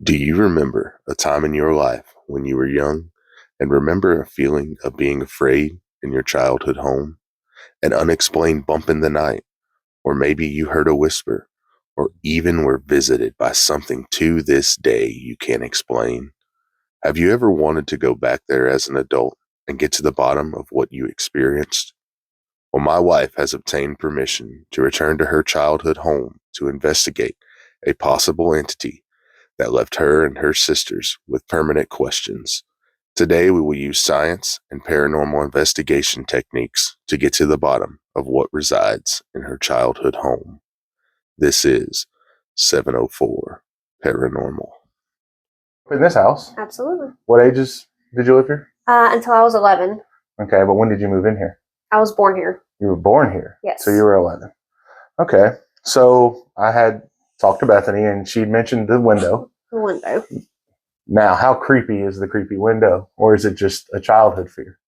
Do you remember a time in your life when you were young and remember a feeling of being afraid in your childhood home? An unexplained bump in the night, or maybe you heard a whisper, or even were visited by something to this day you can't explain? Have you ever wanted to go back there as an adult and get to the bottom of what you experienced? Well, my wife has obtained permission to return to her childhood home to investigate a possible entity that left her and her sisters with permanent questions. Today, we will use science and paranormal investigation techniques to get to the bottom of what resides in her childhood home. This is 704 Paranormal. In this house? Absolutely. What ages did you live here? Until I was 11. Okay, but when did you move in here? I was born here. You were born here? Yes. So you were 11. Okay, so I had talked to Bethany and she mentioned the window. The window. Now, how creepy is the creepy window? Or is it just a childhood fear?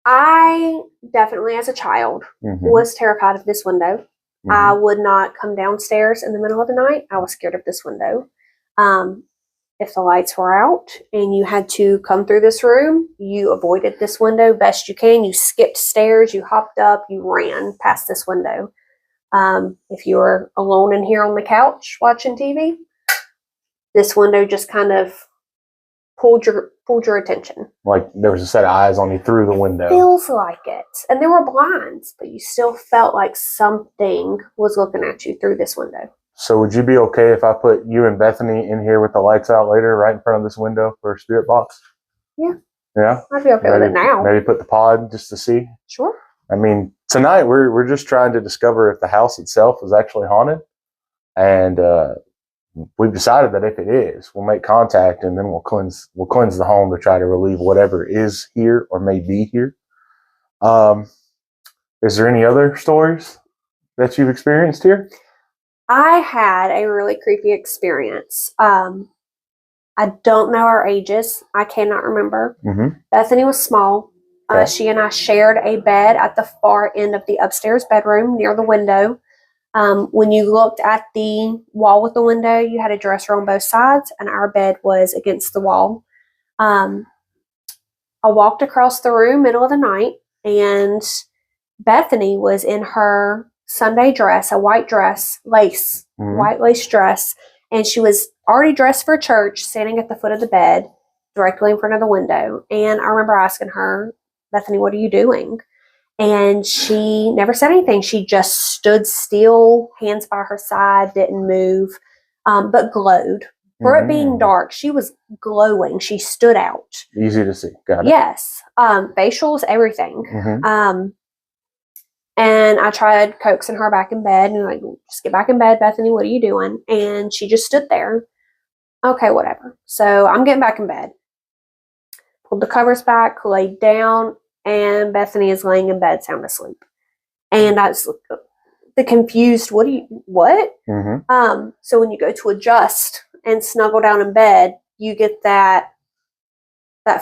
I definitely, as a child, was terrified of this window. I would not come downstairs in the middle of the night. I was scared of this window. If the lights were out and you had to come through this room, you avoided this window best you can. You skipped stairs, you hopped up, you ran past this window. If you were alone in here on the couch watching TV, this window just kind of pulled your attention. Like there was a set of eyes on you through the window. Feels like it. And there were blinds, but you still felt like something was looking at you through this window. So would you be okay if I put you and Bethany in here with the lights out later, right in front of this window for a spirit box? Yeah. Yeah? I'd be okay with it now. Maybe put the pod just to see? Sure. I mean, tonight we're just trying to discover if the house itself is actually haunted. And we've decided that if it is, we'll make contact and then we'll cleanse the home to try to relieve whatever is here or may be here. Is there any other stories that you've experienced here? I had a really creepy experience. I don't know our ages. I cannot remember. Bethany was small. Okay. She and I shared a bed at the far end of the upstairs bedroom near the window. When you looked at the wall with the window, you had a dresser on both sides, and our bed was against the wall. I walked across the room middle of the night, and Bethany was in her Sunday dress, a white dress, white lace dress, and she was already dressed for church, standing at the foot of the bed, directly in front of the window. And I remember asking her, Bethany, what are you doing? And she never said anything. She just stood still, hands by her side, didn't move, but glowed. For it being dark, she was glowing. She stood out. Easy to see. Got it. Yes. Facials, everything. And I tried coaxing her back in bed and like, just get back in bed, Bethany, what are you doing? And she just stood there. Okay, whatever. So I'm getting back in bed. Pulled the covers back, laid down, and Bethany is laying in bed sound asleep. And I was the confused, what? So when you go to adjust and snuggle down in bed, you get that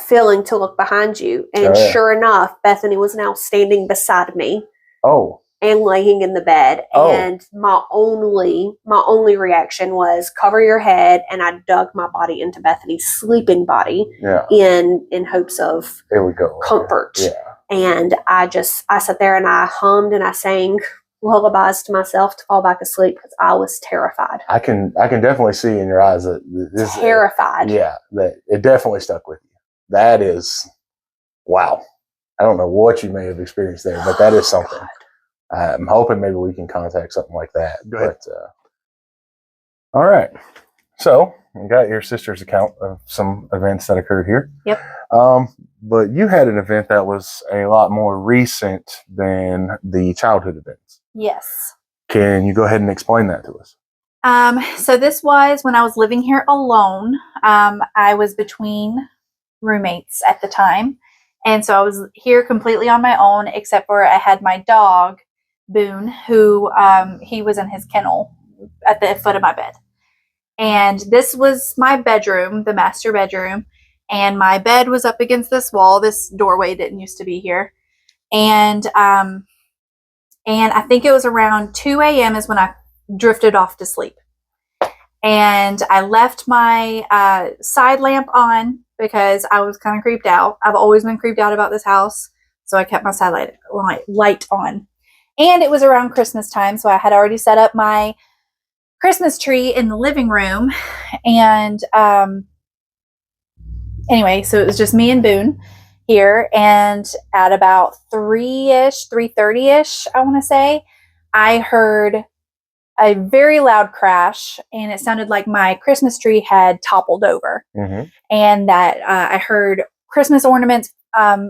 feeling to look behind you. And sure enough, Bethany was now standing beside me. Oh. And laying in the bed. Oh. And my only reaction was cover your head, and I dug my body into Bethany's sleeping body in hopes of comfort. Yeah. And I sat there and I hummed and I sang lullabies to myself to fall back asleep because I was terrified. I can definitely see in your eyes that this terrified. That it definitely stuck with you. That is wow. I don't know what you may have experienced there, but that is something. I'm hoping maybe we can contact something like that. Go ahead. All right. So we got your sister's account of some events that occurred here. Yep. But you had an event that was a lot more recent than the childhood events. Yes. Can you go ahead and explain that to us? So this was when I was living here alone. I was between roommates at the time. And so I was here completely on my own, except for I had my dog, Boone, who he was in his kennel at the foot of my bed. And this was my bedroom, the master bedroom. And my bed was up against this wall. This doorway didn't used to be here. And I think it was around 2 a.m. is when I drifted off to sleep. And I left my side lamp on because I was kind of creeped out. I've always been creeped out about this house, so I kept my side light on. And it was around Christmas time, so I had already set up my Christmas tree in the living room. And anyway, so it was just me and Boone here. And at about 3:30ish, I want to say, I heard a very loud crash, and it sounded like my Christmas tree had toppled over. Mm-hmm. And that I heard Christmas ornaments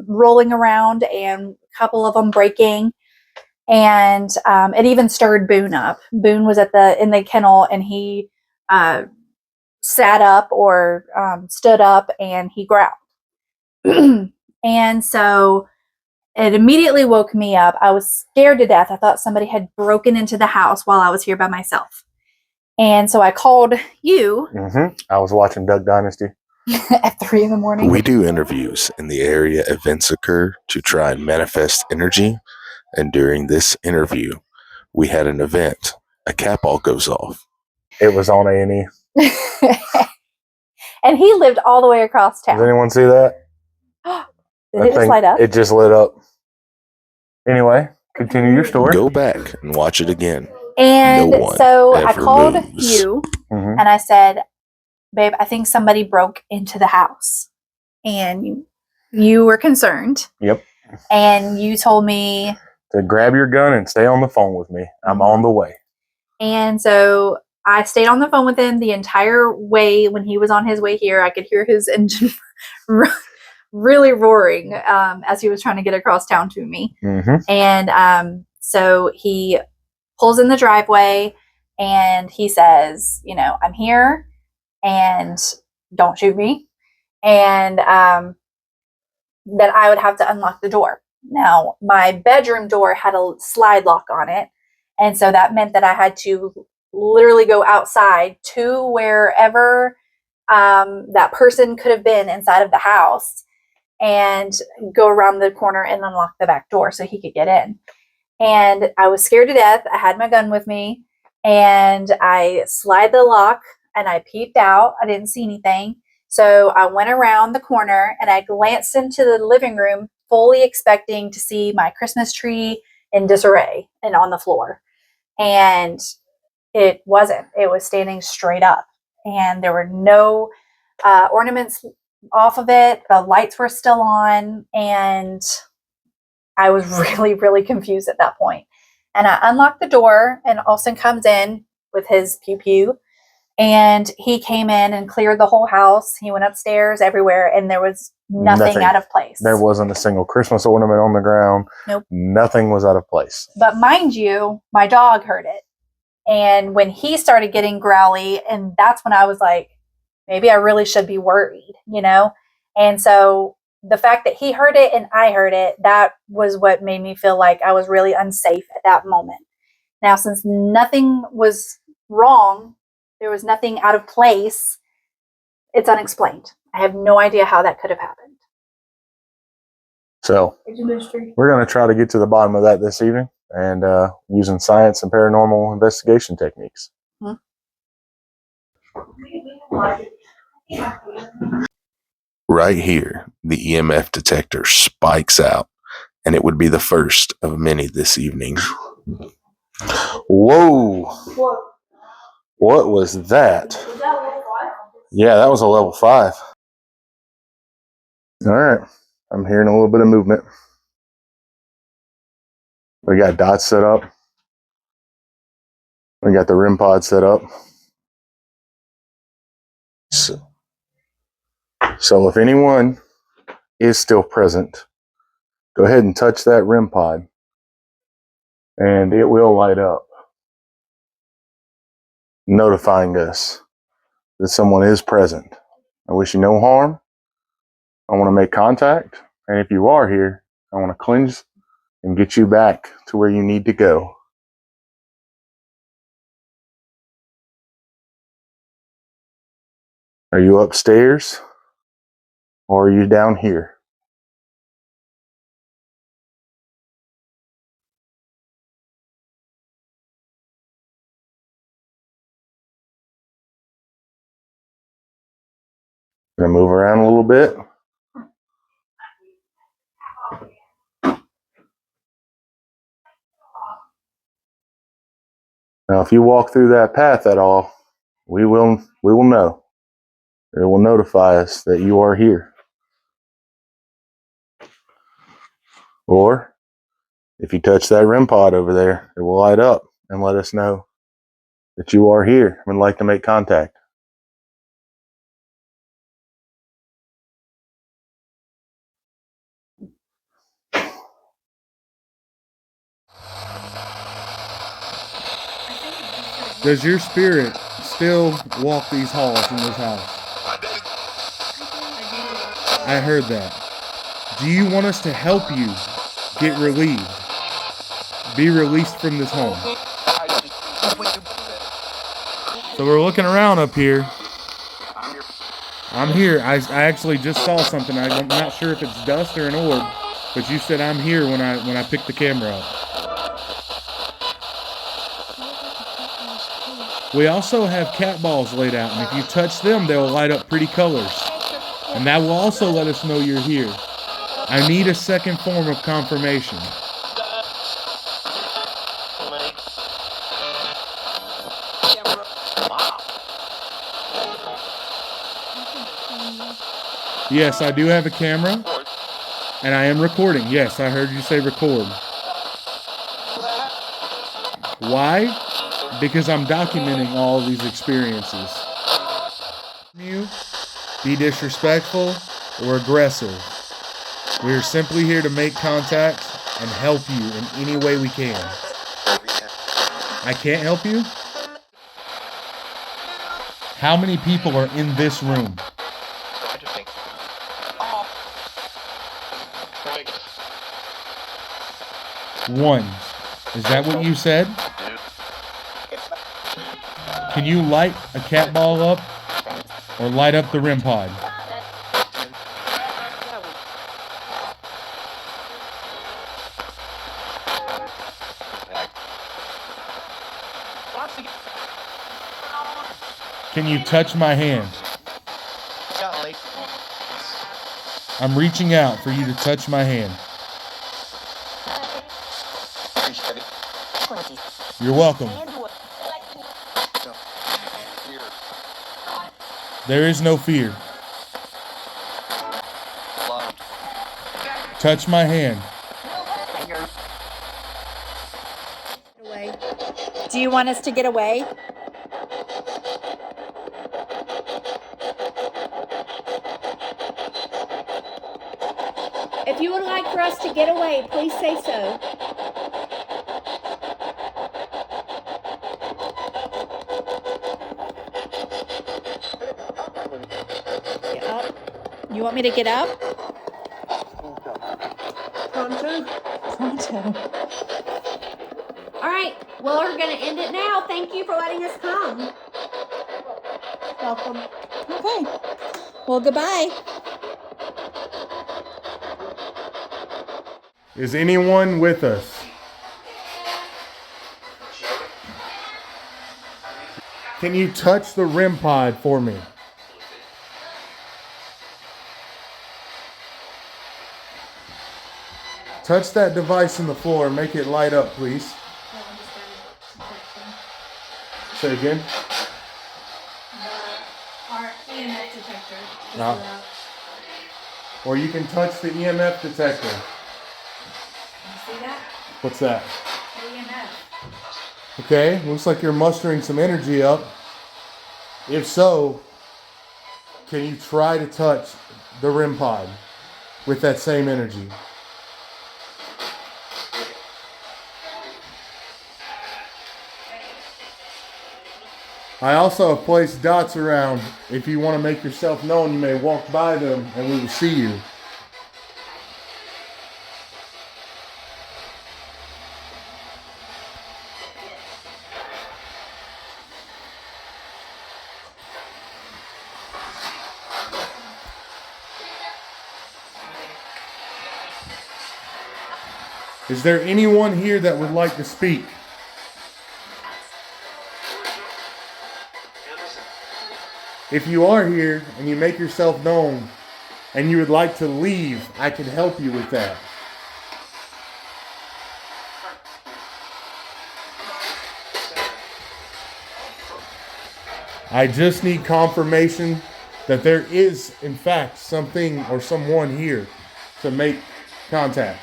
rolling around and a couple of them breaking. And it even stirred Boone up. Boone was in the kennel, and he sat up or stood up, and he growled. And so it immediately woke me up. I was scared to death. I thought somebody had broken into the house while I was here by myself. And so I called you. Mm-hmm. I was watching Duck Dynasty at 3 a.m. We do interviews in the area events occur to try and manifest energy. And during this interview, we had an event. A cat ball goes off. It was on A&E. And he lived all the way across town. Does anyone see that? Did it just light up? It just lit up. Anyway, continue your story. Go back and watch it again. And No so I ever called moves. you, and I said, babe, I think somebody broke into the house. And you were concerned. Yep. And you told me to grab your gun and stay on the phone with me. I'm on the way. And so I stayed on the phone with him the entire way. When he was on his way here, I could hear his engine really roaring as he was trying to get across town to me. And so he pulls in the driveway, and he says, I'm here, and don't shoot me. And that I would have to unlock the door. Now, my bedroom door had a slide lock on it. And so that meant that I had to literally go outside to wherever that person could have been inside of the house and go around the corner and unlock the back door so he could get in. And I was scared to death. I had my gun with me, and I slid the lock, and I peeped out. I didn't see anything. So I went around the corner, and I glanced into the living room, fully expecting to see my Christmas tree in disarray and on the floor. And it wasn't. It was standing straight up, and there were no ornaments off of it. The lights were still on, and I was really, really confused at that point. And I unlocked the door, and Austin comes in with his pew-pew. And he came in and cleared the whole house. He went upstairs, everywhere, and there was nothing out of place. There wasn't a single Christmas ornament on the ground. Nope. Nothing was out of place. But mind you, my dog heard it. And when he started getting growly, and that's when I was like, maybe I really should be worried, And so the fact that he heard it and I heard it, that was what made me feel like I was really unsafe at that moment. Now, since nothing was wrong, there was nothing out of place, it's unexplained. I have no idea how that could have happened. So we're going to try to get to the bottom of that this evening, and using science and paranormal investigation techniques. Right here, the EMF detector spikes out, and it would be the first of many this evening. Whoa. What was that? Was that a level 5? Yeah, that was a level 5. All right. I'm hearing a little bit of movement. We got dots set up. We got the REM pod set up. So if anyone is still present, go ahead and touch that REM pod, and it will light up, notifying us that someone is present. I wish you no harm. I want to make contact, and if you are here, I want to cleanse and get you back to where you need to go. Are you upstairs, or are you down here? Gonna move around a little bit. Now, if you walk through that path at all, we will know. It will notify us that you are here. Or if you touch that REM pod over there, it will light up and let us know that you are here and would like to make contact. Does your spirit still walk these halls in this house? I heard that. Do you want us to help you get relieved? Be released from this home? So we're looking around up here. I'm here. I actually just saw something. I'm not sure if it's dust or an orb, but you said I'm here when I picked the camera up. We also have cat balls laid out, and if you touch them, they'll light up pretty colors. And that will also let us know you're here. I need a second form of confirmation. Yes, I do have a camera, and I am recording. Yes, I heard you say record. Why? Because I'm documenting all of these experiences. You be disrespectful or aggressive. We are simply here to make contact and help you in any way we can. I can't help you? How many people are in this room? One. Is that what you said? Can you light a cat ball up or light up the REM pod? Can you touch my hand? I'm reaching out for you to touch my hand. You're welcome. There is no fear. Touch my hand. Do you want us to get away? If you would like for us to get away, please say so. Get up. You want me to get up? Pronto? Pronto. All right. Well, we're going to end it now. Thank you for letting us come. Welcome. Okay. Well, goodbye. Is anyone with us? Can you touch the REM pod for me? Touch that device in the floor and make it light up, please. Say again. Our EMF detector. No. Or you can touch the EMF detector. See that? What's that? EMF. Okay, looks like you're mustering some energy up. If so, can you try to touch the REM pod with that same energy? I also have placed dots around. If you want to make yourself known, you may walk by them and we will see you. Is there anyone here that would like to speak? If you are here and you make yourself known and you would like to leave, I can help you with that. I just need confirmation that there is, in fact, something or someone here to make contact.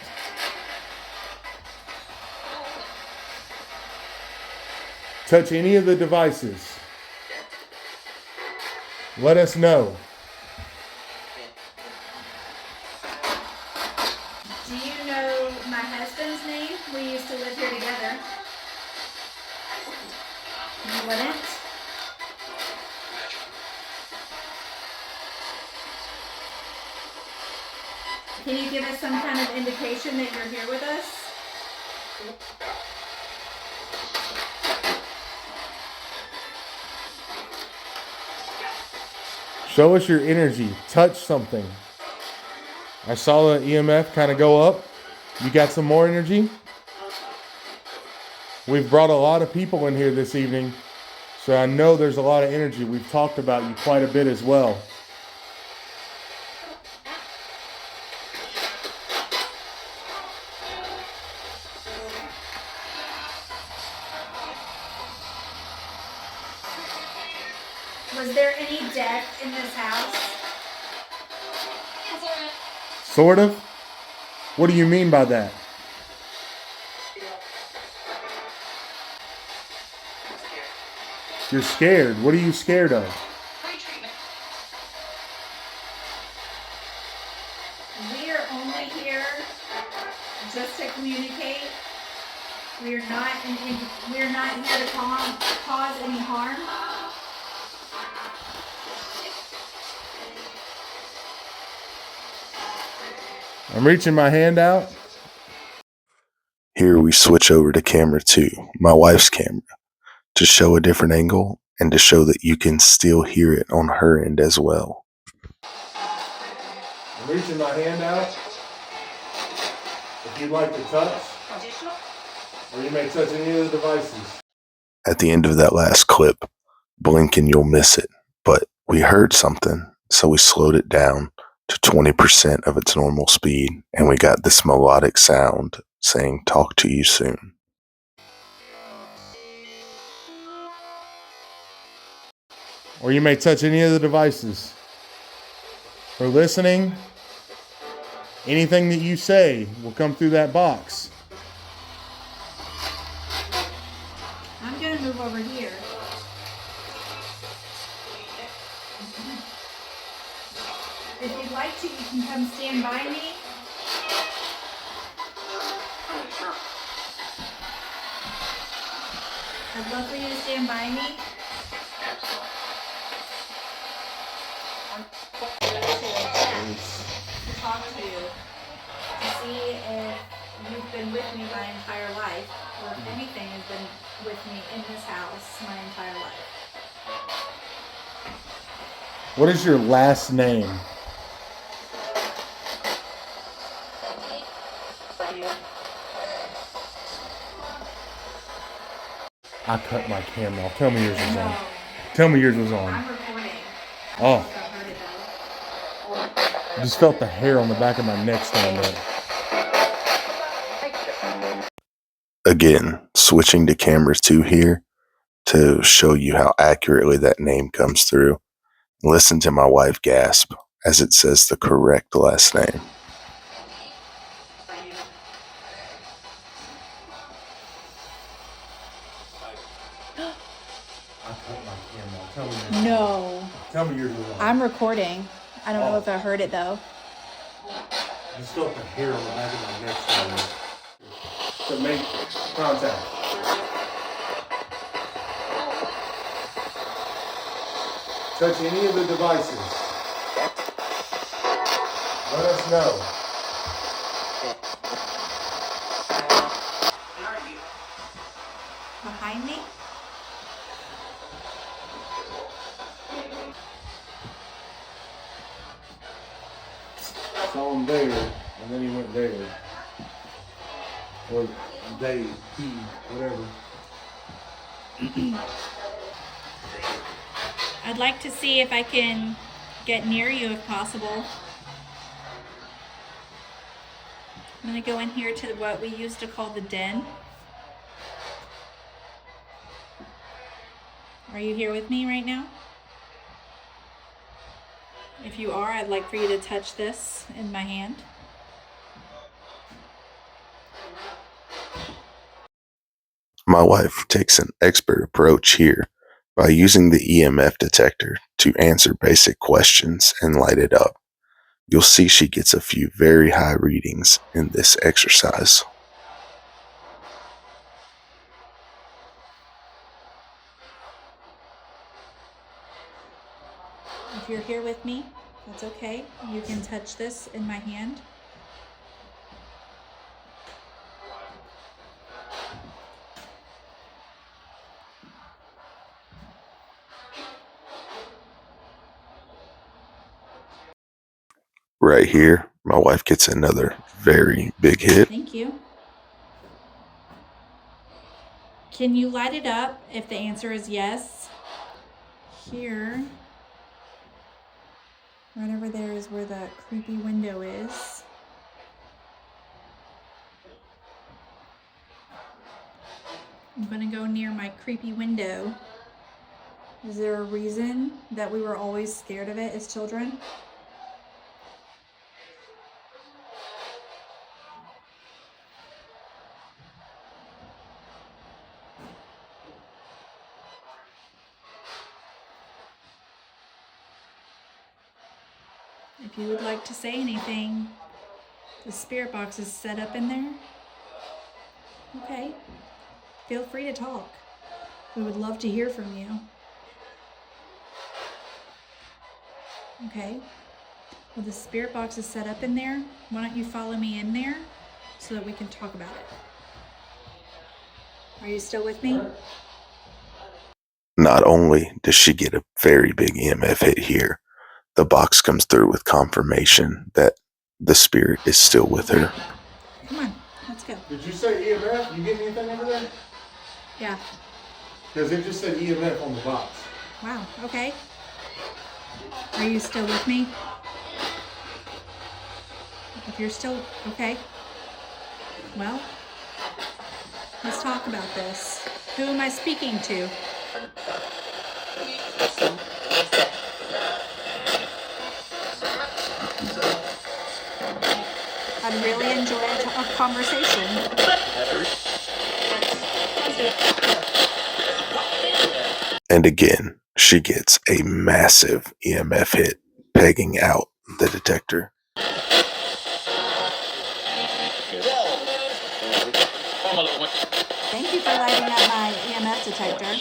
Touch any of the devices. Let us know. Do you know my husband's name? We used to live here together. You wouldn't? Can you give us some kind of indication that you're here with us? Show us your energy. Touch something. I saw the EMF kind of go up. You got some more energy? We've brought a lot of people in here this evening, so I know there's a lot of energy. We've talked about you quite a bit as well. Was there any death in this house? Sort of? What do you mean by that? You're scared. What are you scared of? We are only here just to communicate. We're not here to cause any harm. I'm reaching my hand out. Here we switch over to camera 2, my wife's camera, to show a different angle and to show that you can still hear it on her end as well. I'm reaching my hand out. If you'd like to touch, or you may touch any of the devices. At the end of that last clip, blink and you'll miss it, but we heard something, so we slowed it down to 20% of its normal speed, and we got this melodic sound saying, "Talk to you soon." Or you may touch any of the devices. For listening, anything that you say will come through that box. I'm gonna move over here. If you'd like to, you can come stand by me. I'd love for you to stand by me. To talk to you, to see if you've been with me my entire life, or if anything has been with me in this house my entire life. What is your last name? I cut my camera off. Tell me yours was on. Tell me yours was on. I'm recording. Oh, I heard it though. I just felt the hair on the back of my neck stand up. Again, switching to camera 2 here to show you how accurately that name comes through. Listen to my wife gasp as it says the correct last name. I cut my camera off. Tell me yours. No. Tell me yours was on. I'm recording. I don't know if I heard it though. I just felt the hair on the back of my neck stand up. To make contact. Touch any of the devices. Let us know. Behind me? Saw him there, and then he went there. Or they, he, whatever. I'd like to see if I can get near you if possible. I'm going to go in here to what we used to call the den. Are you here with me right now? If you are, I'd like for you to touch this in my hand. My wife takes an expert approach here by using the EMF detector to answer basic questions and light it up. You'll see she gets a few very high readings in this exercise. If you're here with me, that's okay. You can touch this in my hand. Right here, my wife gets another very big hit. Thank you. Can you light it up if the answer is yes? Here, right over there is where the creepy window is. I'm gonna go near my creepy window. Is there a reason that we were always scared of it as children? If you would like to say anything, the spirit box is set up in there. Okay, feel free to talk. We would love to hear from you. Okay, well, the spirit box is set up in there. Why don't you follow me in there so that we can talk about it? Are you still with me? Not only does she get a very big EMF hit here, the box comes through with confirmation that the spirit is still with her. Come on, let's go. Did you say EMF? You get anything over there? Yeah, Because it just said EMF on the box. wow, okay. Are you still with me? If you're still, okay. Well, let's talk about this. Who am I speaking to? I'd really enjoy a conversation. And again, she gets a massive EMF hit, pegging out the detector. Thank you for lighting up my EMF detector.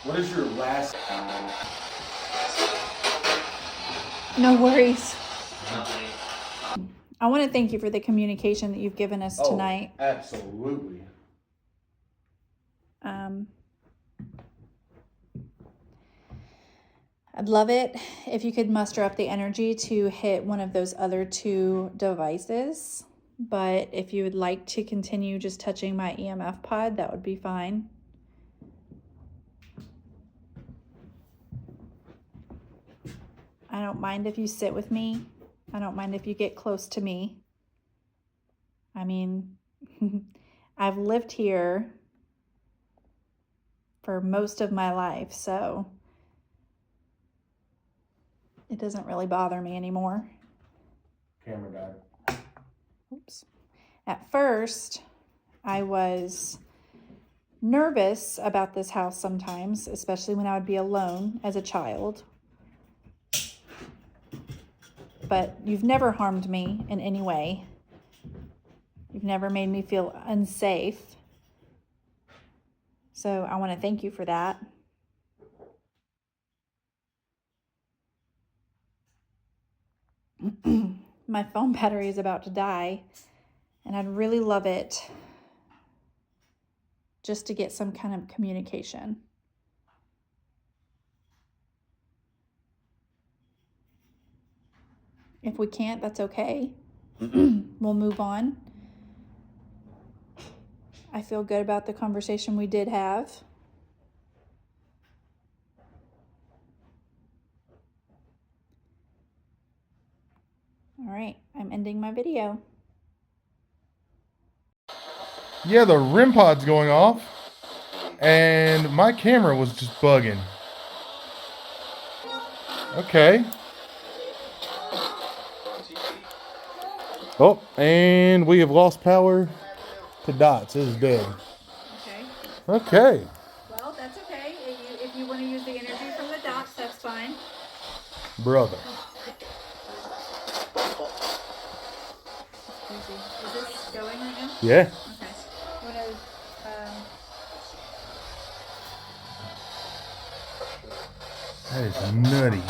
What is your last? No worries. I want to thank you for the communication that you've given us tonight. Absolutely. I'd love it if you could muster up the energy to hit one of those other two devices. But if you would like to continue just touching my EMF pod, that would be fine. I don't mind if you sit with me. I don't mind if you get close to me. I mean, I've lived here for most of my life, so it doesn't really bother me anymore. Camera died. Oops. At first, I was nervous about this house sometimes, especially when I would be alone as a child. But you've never harmed me in any way. You've never made me feel unsafe. So I want to thank you for that. My phone battery is about to die, and I'd really love it just to get some kind of communication. If we can't, that's okay. we'll move on. I feel good about the conversation we did have. All right, I'm ending my video. Yeah, the REM pod's going off, and my camera was just bugging. Okay. Oh, and we have lost power to Dots. It is dead. Okay. Okay. Well, that's okay. If you want to use the energy from the dots, that's fine. Brother. Crazy. Is this going right now? Yeah. Okay. You want to, That is nutty.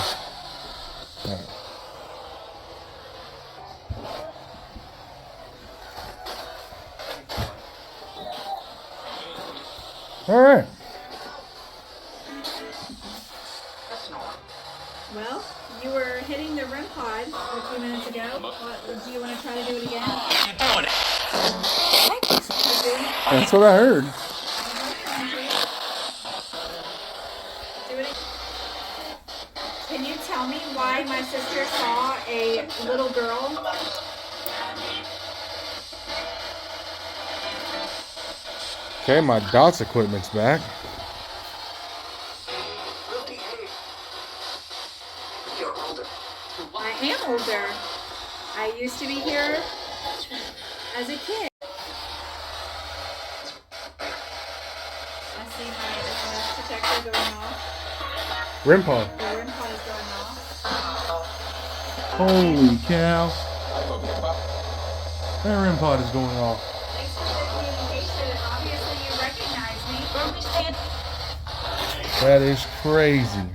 All right. well, you were hitting the REM pod a few minutes ago. Do you want to try to do it again? That's what I heard. Do it. Can you tell me why my sister saw a little girl? Okay, my Dots equipment's back. I am older. I used to be here as a kid. I see my SMS detector going off. REM pod. The REM pod is going off. Holy cow. That REM pod is going off. Thanks for the communication. Obviously, you recognize me. That is crazy.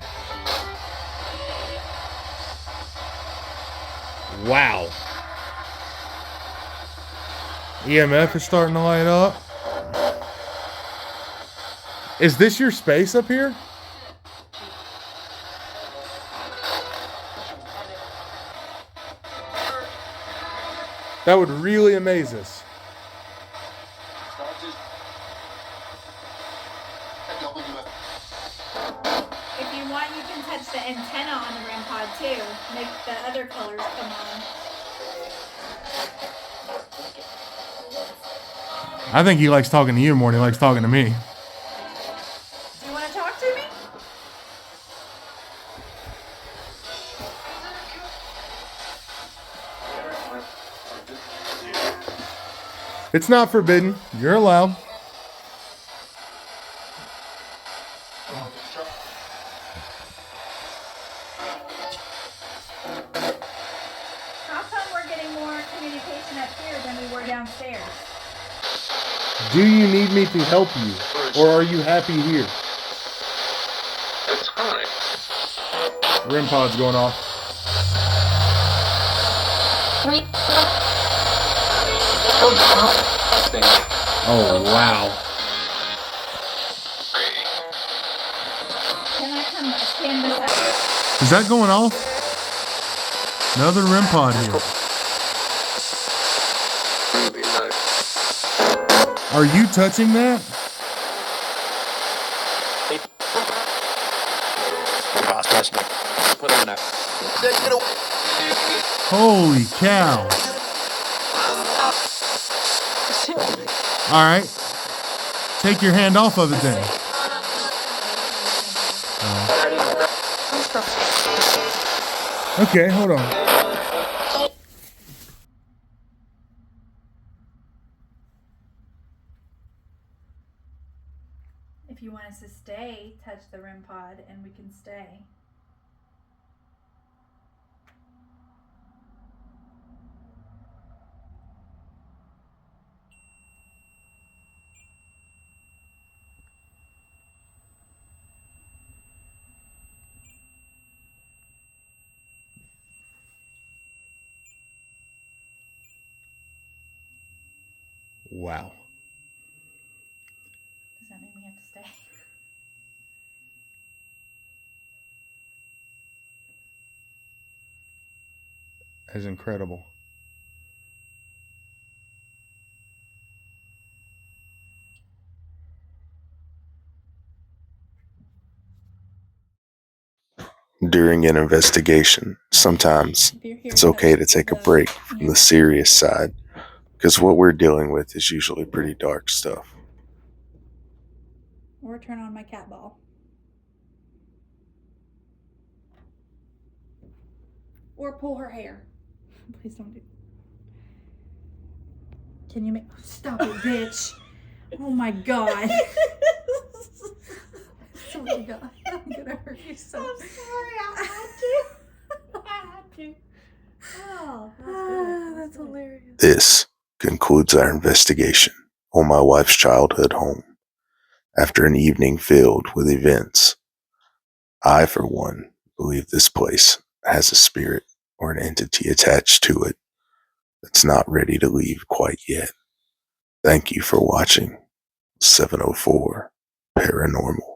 Wow. EMF is starting to light up. Is this your space up here? That would really amaze us. If you want, you can touch the antenna on the REM pod too. Make the other colors come on. I think he likes talking to you more than he likes talking to me. Do you want to talk to me? It's not forbidden. You're allowed. How come we're getting more communication up here than we were downstairs? Do you need me to help you? Or are you happy here? REM pod's going off. Oh, wow. Can I come stand beside you? Is that going off? Another REM pod here. Are you touching that? Holy cow. All right. Take your hand off of it then. Okay, hold on. If you want us to stay, touch the REM pod and we can stay. Wow. Does that mean we have to stay? That's incredible. During an investigation, sometimes If you're here, it's okay to touch take a the break from the mirror. serious side because what we're dealing with is usually pretty dark stuff. Or turn on my cat ball. Or pull her hair. Please don't do. Can you make? Stop it, bitch! Oh my god! Oh my god! I'm gonna hurt you so. I'm sorry, I had to. I had to. Oh, that's hilarious. This concludes our investigation on my wife's childhood home. After an evening filled with events, I, for one, believe this place has a spirit or an entity attached to it that's not ready to leave quite yet. Thank you for watching 704 Paranormal.